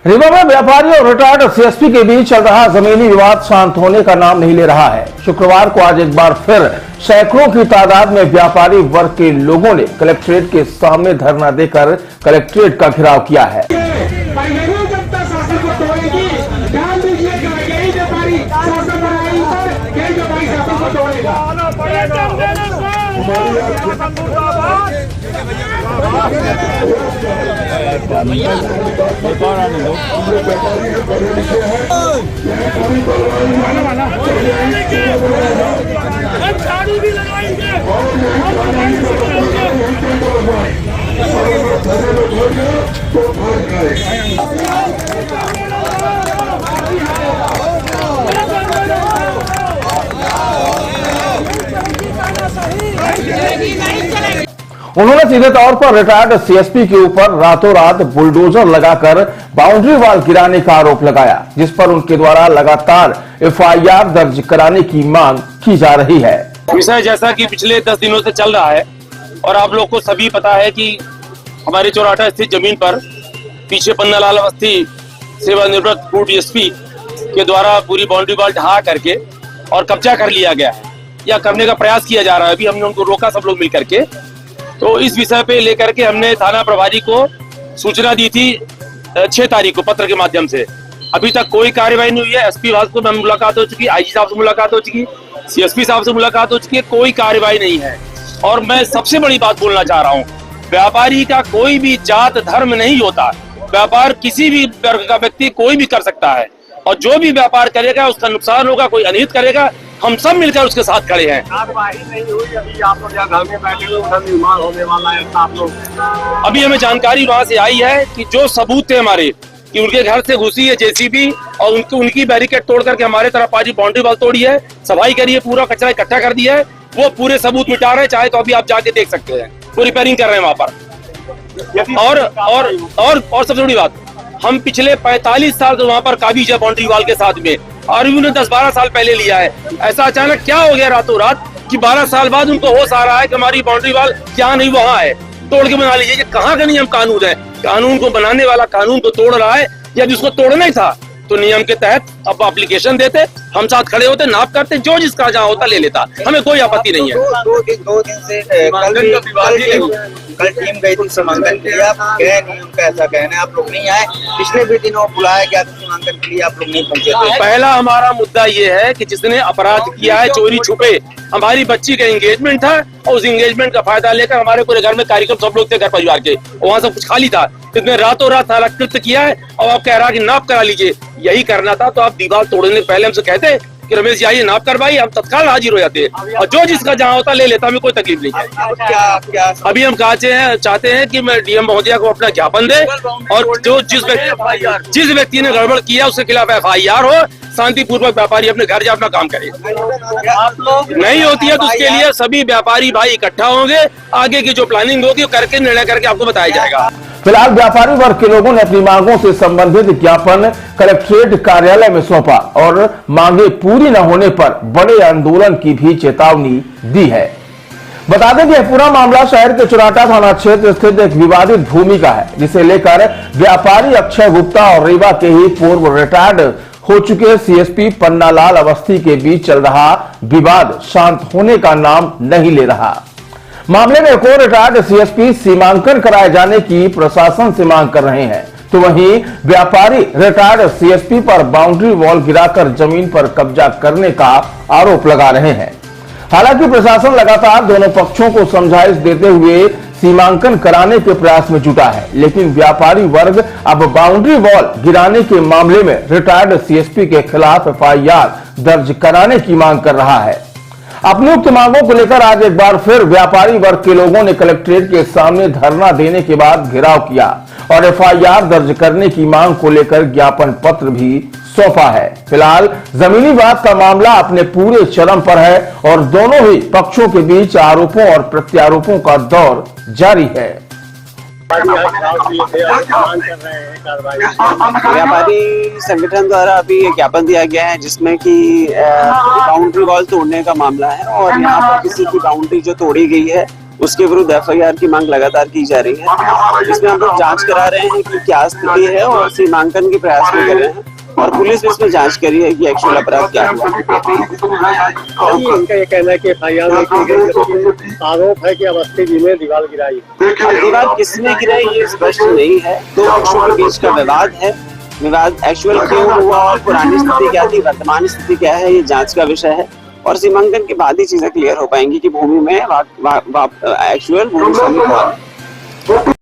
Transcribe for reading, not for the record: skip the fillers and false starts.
रीवा में व्यापारी और रिटायर्ड सीएसपी के बीच चल रहा जमीनी विवाद शांत होने का नाम नहीं ले रहा है। शुक्रवार को आज एक बार फिर सैकड़ों की तादाद में व्यापारी वर्ग के लोगों ने कलेक्ट्रेट के सामने धरना देकर कलेक्ट्रेट का घेराव किया है। भी लगाएंगे उन्होंने सीधे तौर पर रिटायर्ड सीएसपी के ऊपर रातों रात बुलडोजर लगाकर बाउंड्री वॉल गिराने का आरोप लगाया, जिस पर उनके द्वारा लगातार एफआईआर दर्ज कराने की मांग की जा रही है। विषय जैसा कि पिछले 10 दिनों से चल रहा है और आप लोग को सभी पता है कि हमारे चौराठा स्थित जमीन पर पीछे पन्नालाल अवस्थी सेवानिवृत्त पूर्व डीएसपी के द्वारा पूरी बाउंड्री वॉल ढहा करके और कब्जा कर लिया गया है या करने का प्रयास किया जा रहा है। अभी हमने उनको रोका सब लोग मिल करके। तो इस विषय पे लेकर के हमने थाना प्रभारी को सूचना दी थी 6 तारीख को पत्र के माध्यम से। अभी तक कोई कार्रवाई नहीं हुई है। एसपी साहब से मुलाकात हो चुकी, आईजी साहब से मुलाकात हो चुकी, सीएसपी साहब से मुलाकात हो चुकी है, कोई कार्रवाई नहीं है। और मैं सबसे बड़ी बात बोलना चाह रहा हूँ, व्यापारी का कोई भी जात धर्म नहीं होता। व्यापार किसी भी वर्ग का व्यक्ति कोई भी कर सकता है और जो भी व्यापार करेगा उसका नुकसान होगा, कोई अनिहित करेगा, हम सब मिलकर उसके साथ खड़े हैं। कार्रवाई नहीं हुई, अभी आप लोग घर में बैठे हुए उधर निर्माण होने वाला है। आप लोग अभी हमें जानकारी वहां से आई है कि जो सबूत थे हमारे कि उनके घर से घुसी है जेसीबी और उनकी बैरिकेड तोड़ करके हमारे तरफ आज बाउंड्री वॉल तोड़ी है, सफाई करी है, पूरा कचरा इकट्ठा कर दिया है, वो पूरे सबूत मिटा रहे हैं। चाहे तो अभी आप जाके देख सकते हैं, वो रिपेयरिंग कर रहे हैं वहां पर। और सबसे बड़ी बात, हम पिछले 45 साल से वहां पर काबिज है बाउंड्री वॉल के साथ में, और उन्होंने 10-12 साल पहले लिया है। ऐसा अचानक क्या हो गया रातों रात कि 12 साल बाद उनको होश आ रहा है कि हमारी बाउंड्री वॉल क्या नहीं वहां है, तोड़ के बना लीजिए। ये कहाँ का नियम कानून है? कानून को बनाने वाला कानून को तोड़ रहा है, या जिसको तोड़ना ही था तो नियम के तहत अब एप्लीकेशन देते, हम साथ खड़े होते, नाप करते, जो जिसका जहाँ होता ले लेता, हमें कोई आपत्ति नहीं है। दो दिन से कल टीम गई थी सीमांकन के लिए, आप गए नहीं, उनका ऐसा कहना है। आप लोग नहीं आए, पिछले भी दिनों बुलाया गया था सीमांकन के लिए, आप लोग नहीं पहुंचे। तो पहला हमारा मुद्दा ये है कि जिसने अपराध किया है चोरी छुपे, हमारी बच्ची का एंगेजमेंट था और उस एंगेजमेंट का फायदा लेकर हमारे पूरे घर में कार्यक्रम सब लोग थे, घर परिवार के, वहाँ सब कुछ खाली था, इसने रातों रात सारा कृत्य किया है। और आप कह रहा कि नाप करा लीजिए, यही करना था तो आप दीवार तोड़ने से पहले हमसे कहते कि रमेश जी आइए नाप करवाइए, हम तत्काल हाजिर हो जाते और जो जिसका जहाँ होता ले लेता, हमें कोई तकलीफ नहीं है। अभी हम चाहते हैं कि मैं डीएम महोदया को अपना ज्ञापन दे और जो जिस व्यक्ति ने गड़बड़ किया उसके खिलाफ एफआईआर हो, शांतिपूर्वक व्यापारी अपने घर जा अपना काम करे। नहीं होती है तो उसके लिए सभी व्यापारी भाई इकट्ठा होंगे, आगे की जो प्लानिंग होगी वो करके निर्णय करके आपको बताया जाएगा। फिलहाल व्यापारी वर्ग के लोगों ने अपनी मांगों से संबंधित ज्ञापन कलेक्ट्रेट कार्यालय में सौंपा और मांगे पूरी न होने पर बड़े आंदोलन की भी चेतावनी दी है। बता दें कि यह पूरा मामला शहर के चौराठा थाना क्षेत्र स्थित एक विवादित भूमि का है, जिसे लेकर व्यापारी अक्षय गुप्ता और रीवा के ही पूर्व रिटायर्ड हो चुके सीएसपी पन्नालाल अवस्थी के बीच चल रहा विवाद शांत होने का नाम नहीं ले रहा। मामले में एक और रिटायर्ड सीएसपी सीमांकन कराए जाने की प्रशासन से मांग कर रहे हैं, तो वहीं व्यापारी रिटायर्ड सीएसपी पर बाउंड्री वॉल गिराकर जमीन पर कब्जा करने का आरोप लगा रहे हैं। हालांकि प्रशासन लगातार दोनों पक्षों को समझाइश देते हुए सीमांकन कराने के प्रयास में जुटा है, लेकिन व्यापारी वर्ग अब बाउंड्री वॉल गिराने के मामले में रिटायर्ड सीएसपी के खिलाफ एफआईआर दर्ज कराने की मांग कर रहा है। अपनी उक्त मांगों को लेकर आज एक बार फिर व्यापारी वर्ग के लोगों ने कलेक्ट्रेट के सामने धरना देने के बाद घेराव किया और एफआईआर दर्ज करने की मांग को लेकर ज्ञापन पत्र भी सौंपा है। फिलहाल जमीनी विवाद का मामला अपने पूरे चरम पर है और दोनों ही पक्षों के बीच आरोपों और प्रत्यारोपों का दौर जारी है। व्यापारी संगठन द्वारा अभी ये ज्ञापन दिया गया है जिसमें कि बाउंड्री वॉल तोड़ने का मामला है और यहाँ पर किसी की बाउंड्री जो तोड़ी गई है उसके विरुद्ध FIR की मांग लगातार की जा रही है। इसमें हम लोग जांच करा रहे हैं कि क्या स्थिति है और सीमांकन के प्रयास भी कर रहे हैं और पुलिस भी इसमें जांच कर रही है कि एक्चुअल अपराध क्या हुआ। इनका ये कहना है कि FIR में की गई, जबकि आरोप है कि अवस्थी जी ने दीवार गिराई। अब दीवार किसने गिराई ये स्पष्ट नहीं है, दो पक्षों के बीच का विवाद है। विवाद एक्चुअल क्यों हुआ और पुरानी स्थिति क्या थी, वर्तमान स्थिति क्या है, ये जांच का विषय है और सीमांकन के बाद ही चीजें क्लियर हो पाएंगी कि भूमि में एक्चुअल भूमि स्वामी कौन है।